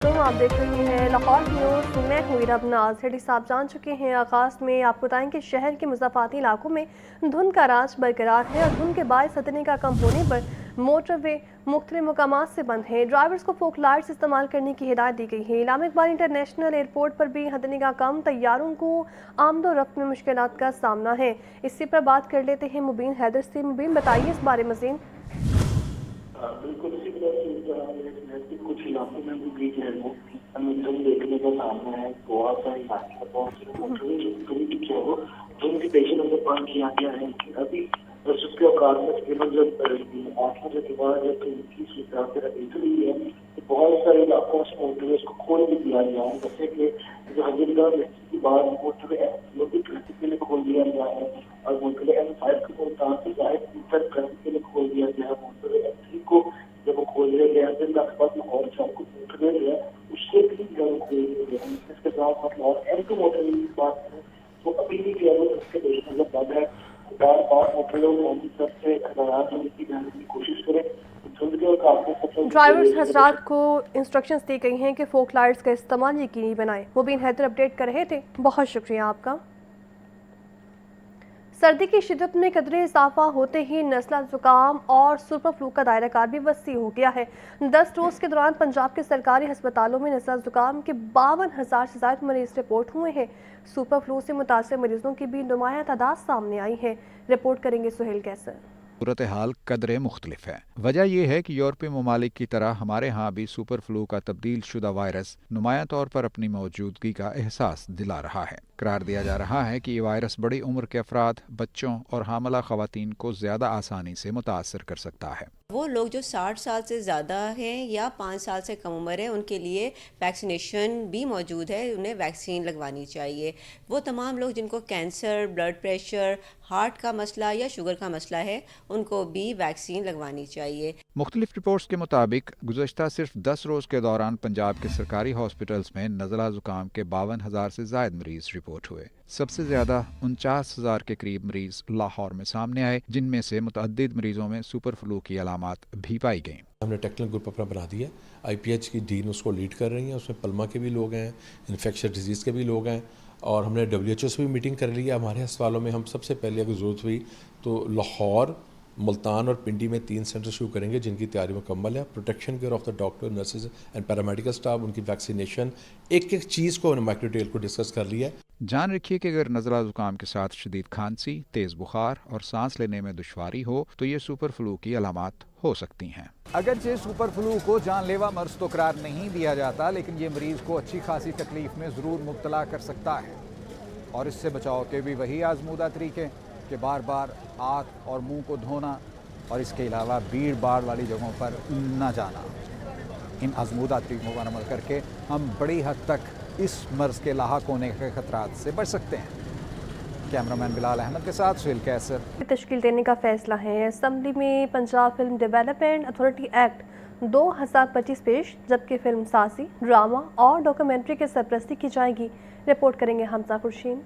तो आप देख रहे हैं लाहौर न्यूज़। मैं हूँ रबनाज। हेडलाइंस आप जान चुके हैं। आगाज़ में आपको बताएं कि शहर के मुज़ाफ़ाती इलाकों में धुंध का राज बरकरार है और धुंध के बायस हथनी का कम होने पर मोटरवे मुख्तलिफ मकामात से बंद है। ड्राइवर्स को फोक लाइट्स इस्तेमाल करने की हिदायत दी गई है। इलामा इकबाल इंटरनेशनल एयरपोर्ट पर भी हथनी का कम, तैयारों को आमदोरफ्त में मुश्किलात का सामना है। इसी पर बात कर लेते हैं मुबीन हैदर से। मुबीन, बताइए इस बारे मज़ीद। बिल्कुल इसी तरह से कुछ इलाकों में भी बीच है वो हमें धुंध देखने का सामना है। बहुत सारे इलाके धुंध जो है वो धुंध के पेश नजर बंद किया गया है। अभी उसके औकात में तकरीबन जब 8 बजे के बाद जब की रही है तो बहुत सारे इलाकों से मोटरवे को खोल भी दिया गया है। जैसे कि जो हजीरगढ़ की बाद मोटरवे ट्रैफिक के लिए खोल दिया गया है और मोटरवे M5 के मुल्तान से जाहिर ट्रैफिक के लिए खोल दिया गया है। मोटरवे M3 को जब वो खोल दिया गया फिर लगभग लाहौर आपको मोटरवे है उससे भी जब खोल दिया गया है। इसके साथ लाहौर M2 मोटरवे की बात करें तो अभी भी जो है उसके पेश नजर बंद है। बार बार मोटरवे सबसे खतरनाक होने की जाने की कोशिश करें। ड्राइवर्स हजरात को इंस्ट्रक्शंस दी गई हैं कि फोक लाइट्स का इस्तेमाल यकीनी बनाएं। मुबीन हैदर अपडेट कर रहे थे, बहुत शुक्रिया आपका। सर्दी की शिद्दत में कदरे इजाफा होते ही नज़ला जुकाम और सुपर फ्लू का दायरा कार भी वसी हो गया है। 10 रोज़ के दौरान पंजाब के सरकारी अस्पतालों में नज़ला जुकाम के 52,000 से ज़्यादा मरीज रिपोर्ट हुए हैं। सुपर फ्लू से मुतासर मरीजों की भी नुमाया तादाद सामने आई है। रिपोर्ट करेंगे सुहेल कैसर। सूरत हाल कदरे मुख्तलिफ है। वजह यह है कि यूरोपीय ममालिक की तरह हमारे यहाँ भी सुपर फ्लू का तब्दील शुदा वायरस नुमाया तौर पर अपनी मौजूदगी का एहसास दिला रहा है। करार दिया जा रहा है कि ये वायरस बड़ी उम्र के अफराद, बच्चों और हामला खवातीन को ज्यादा आसानी से मुतासर कर सकता है। वो लोग जो 60 साल से ज़्यादा हैं या 5 साल से कम उम्र है उनके लिए वैक्सीनेशन भी मौजूद है, उन्हें वैक्सीन लगवानी चाहिए। वो तमाम लोग जिनको कैंसर, ब्लड प्रेशर, हार्ट का मसला या शुगर का मसला है उनको भी वैक्सीन लगवानी चाहिए। मुख्तलिफ रिपोर्ट्स के मुताबिक गुज़श्ता सिर्फ 10 रोज़ के दौरान पंजाब के सरकारी हॉस्पिटल्स में नज़ला जुकाम के 52,000 से ज़ायद मरीज रिपोर्ट हुए। सबसे ज्यादा 49,000 के करीब मरीज लाहौर में सामने आए, जिनमें से मुतअद्दिद मरीजों में सुपर फ्लू की अलामात भी पाई गई। हमने टेक्निकल ग्रुप अपना बना दिया। IPH की डीन उसको लीड कर रही हैं। उसमें पल्मा के भी लोग हैं, इन्फेक्शियस डिजीज़ के भी लोग हैं और हमने WHO से भी मीटिंग कर ली है। हमारे अस्पतालों में हम सबसे पहले अगर ज़रूरत हुई तो लाहौर, मुल्तान और पिंडी में 3 सेंटर शुरू करेंगे जिनकी तैयारी मुकम्मल है। Protection care of the doctor, nurses and paramedical staff, उनकी वैक्सीनेशन, एक एक चीज़ को माइक्रो डिटेल को डिस्कस कर लिया है। जान रखिए कि अगर नज़ला जुकाम के साथ शदीद खांसी, तेज़ बुखार और सांस लेने में दुश्वारी हो तो ये सुपर फ्लू की अलामात हो सकती हैं। अगरचे सुपर फ्लू को जानलेवा मर्ज तो करार नहीं दिया जाता, लेकिन ये मरीज को अच्छी खासी तकलीफ में ज़रूर मुब्तला कर सकता है और इससे बचाव के भी वही आजमूदा तरीके कि बार बार हाथ और मुंह को धोना और इसके अलावा भीड़ भाड़ वाली जगहों पर न जाना। इन आजमूदा तरीकों पर अमल करके हम बड़ी हद तक इस मर्ज़ के लाहक होने के खतरात से बच सकते हैं। कैमरामैन बिलाल अहमद के साथ सुहेल कैसर। तश्कील देने का फैसला है। असम्बली में Punjab film development authority act 2025 पेश, जबकि फिल्म साजी, ड्रामा और डॉक्यूमेंट्री की सरपरस्ती की जाएगी। रिपोर्ट करेंगे हमजा खुर्शीद।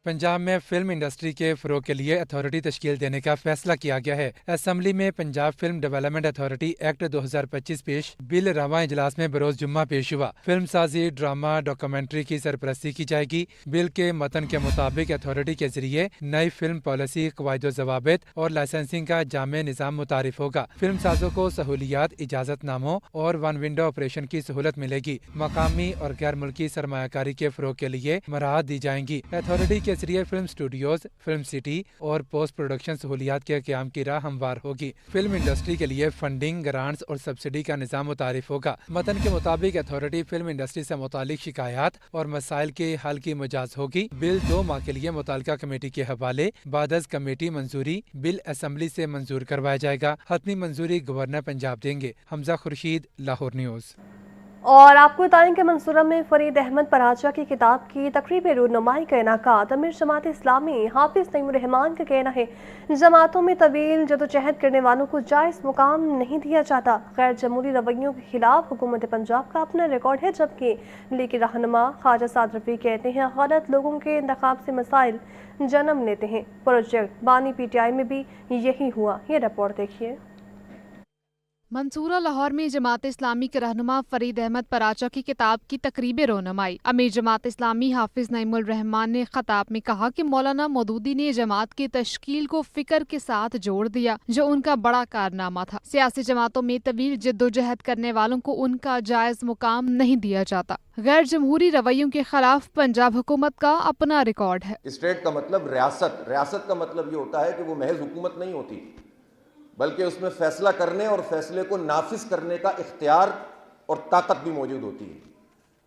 पंजाब में फिल्म इंडस्ट्री के फ़रोग़ के लिए अथॉरिटी तश्कील देने का फैसला किया गया है। असम्बली में Punjab film development authority act 2025 पेश बिल रवा इजलास में बरोज़ जुम्मा पेश हुआ। फिल्म साजी, ड्रामा, डॉक्यूमेंट्री की सरपरस्ती की जाएगी। बिल के मतन के मुताबिक अथॉरिटी के जरिए नई फिल्म पॉलिसी, क़वाइद ज़वाबित और लाइसेंसिंग का जामे निज़ाम मुतारिफ होगा। फिल्म साजों को सहूलियात, इजाज़तनामों और वन विंडो ऑपरेशन की सहूलत मिलेगी। मकामी और गैर मुल्की सरमायाकारी के फ़रोग़ के लिए मराहत दी जाएंगी। अथॉरिटी के जरिए फिल्म स्टूडियोज, फिल्म सिटी और पोस्ट प्रोडक्शन सहूलियात के क़याम की राह हमवार होगी। फिल्म इंडस्ट्री के लिए फंडिंग, ग्रांट्स और सब्सिडी का निज़ाम मुतारिफ होगा। मतन के मुताबिक अथॉरिटी फिल्म इंडस्ट्री से मुतालिक शिकायत और मसाइल के हल की मजाज होगी। बिल 2 माह के लिए मुतालिका कमेटी के हवाले बादज कमेटी मंजूरी बिल असम्बली से मंजूर करवाया जाएगा। हतमी मंजूरी गवर्नर पंजाब देंगे। हमजा खुर्शीद, लाहौर न्यूज़। और आपको बताएं कि मंसूरा में फरीद अहमद पराचा की किताब की तकरीब रूनुमाई का इनाकात। अमीर जमात इस्लामी हाफिज नईमुर रहमान का कहना है, जमातों में तवील जदोजहद करने वालों को जायज़ मुकाम नहीं दिया जाता। गैर जमहूरी रवैयों के खिलाफ हुकूमत पंजाब का अपना रिकॉर्ड है, जबकि लीग के रहनुमा ख्वाजा साद रफ़ी कहते हैं गलत लोगों के इंतखाब से मसाइल जन्म लेते हैं। प्रोजेक्ट बानी PTI में भी यही हुआ। ये रिपोर्ट देखिए। मंसूरा लाहौर में जमात इस्लामी के रहनुमा फरीद अहमद पराचा की किताब की तकरीब रोनमाई। अमीर जमात इस्लामी हाफिज नईमुल रहमान ने खताब में कहा कि मौलाना मौदूदी ने जमात की तश्कील को फिक्र के साथ जोड़ दिया, जो उनका बड़ा कारनामा था। सियासी जमातों में तवील जद्दोजहद करने वालों को उनका जायज मुकाम नहीं दिया जाता। गैर जमहूरी रवैयों के खिलाफ पंजाब हुकूमत का अपना रिकॉर्ड है। स्टेट का मतलब रियासत का मतलब ये होता है कि वो महज हुकूमत नहीं होती, बल्कि उसमें फैसला करने और फैसले को नाफिज करने का इख्तियार और ताकत भी मौजूद होती है।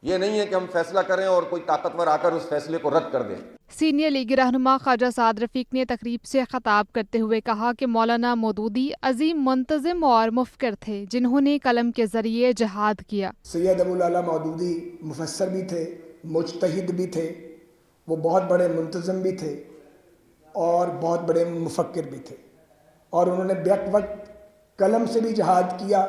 ये नहीं है कि हम फैसला करें और कोई ताकतवर आकर उस फैसले को रद्द कर दे। सीनियर लीगी रहनुमा ख्वाजा साद रफीक ने तकरीब से खताब करते हुए कहा कि मौलाना मौदूदी अजीम मुंतजिम और मुफक्किर थे, जिन्होंने कलम के जरिए जहाद किया। सैयद अबुल आला मौदूदी मुफस्सर भी थे, मुज्तहिद भी थे, वो बहुत बड़े मुंतजिम भी थे और बहुत बड़े मुफक्किर भी थे, और उन्होंने बैक वक्त कलम से भी जहाद किया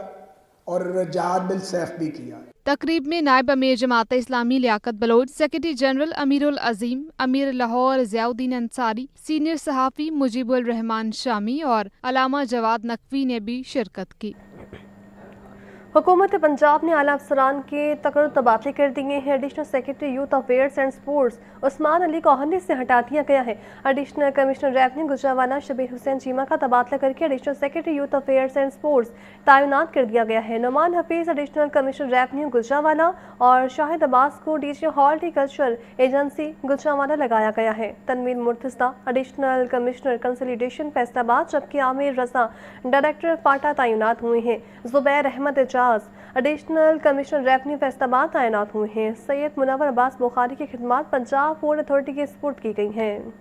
और जहाद बिल सैफ भी किया। तकरीब में नायब अमीर Jamaat Islami Liaquat Bloch, secretary general अमीरुल अजीम, अमीर लाहौर ज़ियाउद्दीन अंसारी, सीनियर सहाफ़ी मुजीबुल रहमान शामी और अलामा जवाद नकवी ने भी शिरकत की। हुकूमत पंजाब ने आला अफसरान के तकर्रुर तबादले कर दिए हैं। Additional secretary youth affairs and sports Usman Ali को अहदे से हटा दिया गया है। Additional commissioner revenue Gujranwala Shabbir Hussain Cheema का तबादला करके additional secretary youth affairs and sports तैनात कर दिया गया है। Noman Hafeez additional commissioner revenue Gujranwala और शाहिद अब्बास को डीजी हॉर्टिकल्चर एजेंसी गुजरावाला लगाया गया है। Tanveer Murtaza additional commissioner consolidation Faisalabad, जबकि आमिर रजा डायरेक्टर पाटा तैनात हुए हैं। Zubair Ahmed additional commissioner revenue Faisalabad तैनात हुए हैं। सैयद मुनव्वर अब्बास बुखारी की खिदमात पंजाब पोर्ट अथॉरिटी के सुपुर्द की गई हैं।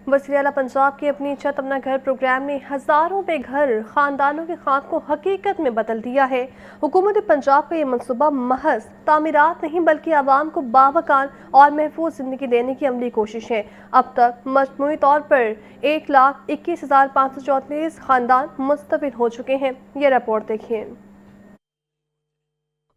वज़ीर आला पंजाब की अपनी छत अपना घर प्रोग्राम ने हज़ारों बेघर खानदानों के ख्वाब को हकीकत में बदल दिया है। हुकूमत पंजाब का ये मनसूबा महज तामीरात नहीं, बल्कि आवाम को बावकार और महफूज ज़िंदगी देने की अमली कोशिश है। अब तक मजमूई तौर पर 1,21,534 खानदान मुस्तफ़िद हो चुके हैं। ये रिपोर्ट देखिए।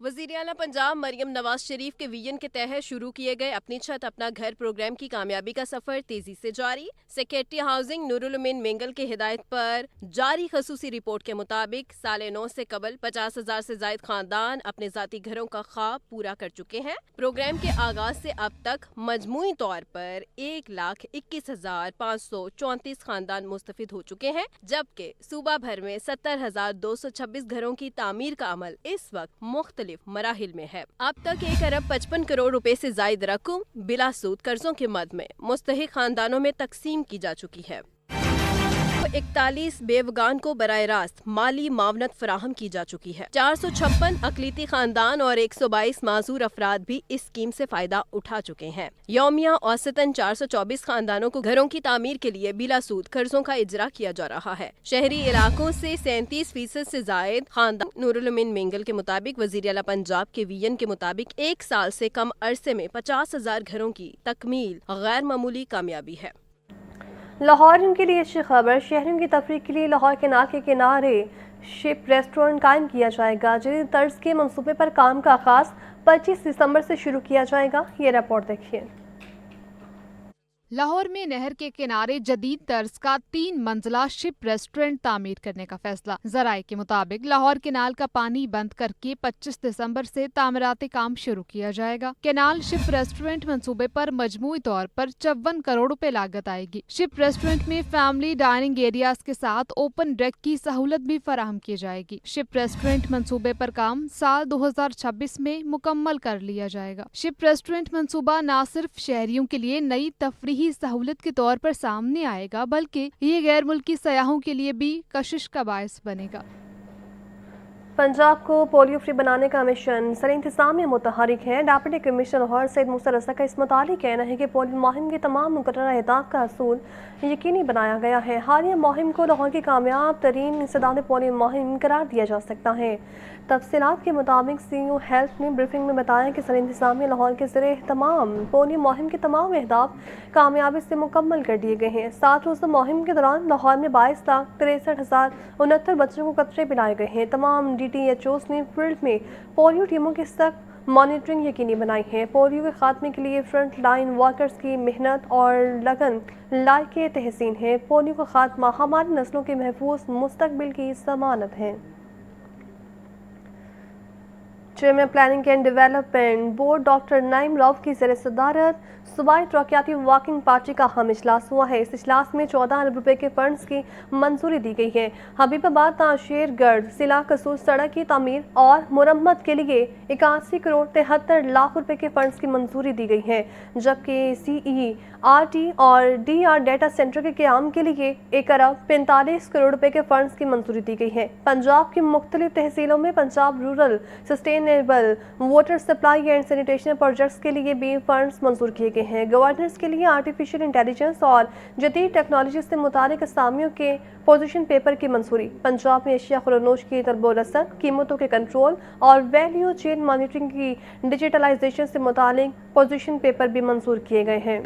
वज़ीर आला पंजाब मरियम नवाज शरीफ के विजन के तहत शुरू किए गए अपनी छत अपना घर प्रोग्राम की कामयाबी का सफर तेजी से जारी। सेक्रेटरी हाउसिंग नूरुल उमीन मेंगल की हिदायत पर जारी खसूसी रिपोर्ट के मुताबिक साल 9 से कबल 50,000 से ज्यादा खानदान अपने जाती घरों का ख्वाब पूरा कर चुके हैं। प्रोग्राम के आगाज से अब तक मजमूई तौर पर 1,21,534 खानदान मुस्तफिद हो चुके हैं, जबकि सूबा भर में 70,226 घरों की तामीर का अमल इस वक्त मुख्तलिफ मराहिल में है। अब तक 1 अरब 55 करोड़ रुपए से जायद रकम बिला सूद कर्जों के मद में मुस्तहिक खानदानों में तकसीम की जा चुकी है। 41 बेवगान को बराह रास्त माली मावनत फराहम की जा चुकी है। 456 अकलीती खानदान और 122 माजूर अफराद भी इस स्कीम से फायदा उठा चुके हैं। यौमिया औसतन 424 खानदानों को घरों की तामीर के लिए बिला सूद कर्जों का इजरा किया जा रहा है। शहरी इलाकों से 37% से जायद खानदान। नूरुल उमीन मेंगल के मुताबिक वज़ीर आला पंजाब के विजन के मुताबिक 1 साल से कम अरसे में 50,000 घरों की तकमील गैर मामूली कामयाबी है। लाहौरियों के लिए अच्छी खबर, शहरियों की तफरीह के लिए लाहौर केनाल के किनारे शिप रेस्टोरेंट कायम किया जाएगा। जदीद तर्ज के मंसूबे पर काम का आगाज 25 दिसंबर से शुरू किया जाएगा। ये रिपोर्ट देखिए। लाहौर में नहर के किनारे जदीद तर्ज का 3 मंजिला शिप रेस्टोरेंट तामीर करने का फैसला। जराये के मुताबिक लाहौर केनाल का पानी बंद करके 25 दिसंबर से तामीराती काम शुरू किया जाएगा। केनाल शिप रेस्टोरेंट मंसूबे पर मजमूई तौर पर 54 करोड़ रुपए लागत आएगी। शिप रेस्टोरेंट में फैमिली डाइनिंग एरियाज के साथ ओपन डेक की सहूलत भी फराहम की जाएगी। शिप रेस्टोरेंट मंसूबे पर काम साल 2026 में मुकम्मल कर लिया जाएगा। शिप रेस्टोरेंट मंसूबा न सिर्फ शहरियों के लिए नई तफरीही सहूलत के तौर पर सामने आएगा, बल्कि ये गैर मुल्की सयाहों के लिए भी कशिश का बायस बनेगा। पंजाब को पोलियो फ्री बनाने का मिशन सर इंतजाम में मुतहरिक है। डिप्टी कमिश्नर लाहौर सैयद मूसा रज़ा का इस मुतालिक कहना है कि पोलियो मुहिम के तमाम मुकर्रर अहदाफ का असूल यकीनी बनाया गया है। हालिया मुहिम को लाहौर की कामयाब तरीन इंसदाद पोलियो मुहिम करार दिया जा सकता है। तफसीलात के मुताबिक CEO हेल्थ ने ब्रीफिंग में बताया कि सर इंतजाम में लाहौर के ज़रिए तमाम पोलियो मुहिम के तमाम अहदाफ कामयाबी से मुकम्मल कर दिए गए हैं। 7 रोज़ा मुहिम के दौरान लाहौर में 22,63,069 बच्चों को कतरे पिलाए गए हैं। तमाम DTHOs ने फील्ड में पोलियो टीमों की सख्त मॉनिटरिंग यकीनी बनाई है। पोलियो के खात्मे के लिए फ्रंट लाइन वर्कर्स की मेहनत और लगन लायके तहसीन है। पोलियो का खात्मा हमारी नस्लों के महफूज मुस्तकबिल की जमानत है। Chairman planning and development board doctor Naeem Rauf की ज़ेर सदारत सूबाई तरक्याती वर्किंग पार्टी का अहम इजलास हुआ है। इस इजलास में 14 अरब रुपए के फंड्स की मंजूरी दी गई है। हबीबाबाद ताशेरगढ़ सिला कसूर सड़क की तामीर और मुरम्मत के लिए 81 करोड़ 73 लाख रुपए के फंड्स की मंजूरी दी गई है, जबकि CERT और DR डेटा सेंटर के क़याम के लिए 1 अरब 45 करोड़ रुपए के फंड्स की मंजूरी दी गई है। पंजाब की मुख्तलिफ तहसीलों में Punjab rural sustainable water supply and sanitation projects के लिए भी फंड्स मंजूर किए गए हैं। गवर्नेंस के लिए आर्टिफिशियल इंटेलिजेंस और जदीद टेक्नोलॉजी से मुतालिक असामियों के पोजीशन पेपर की मंजूरी। पंजाब में एशिया खुरनोश की तरबोरसद, कीमतों के कंट्रोल और वैल्यू चेन मॉनिटरिंग की डिजिटलाइजेशन से मुतालिक पोजीशन पेपर भी मंजूर किए गए हैं।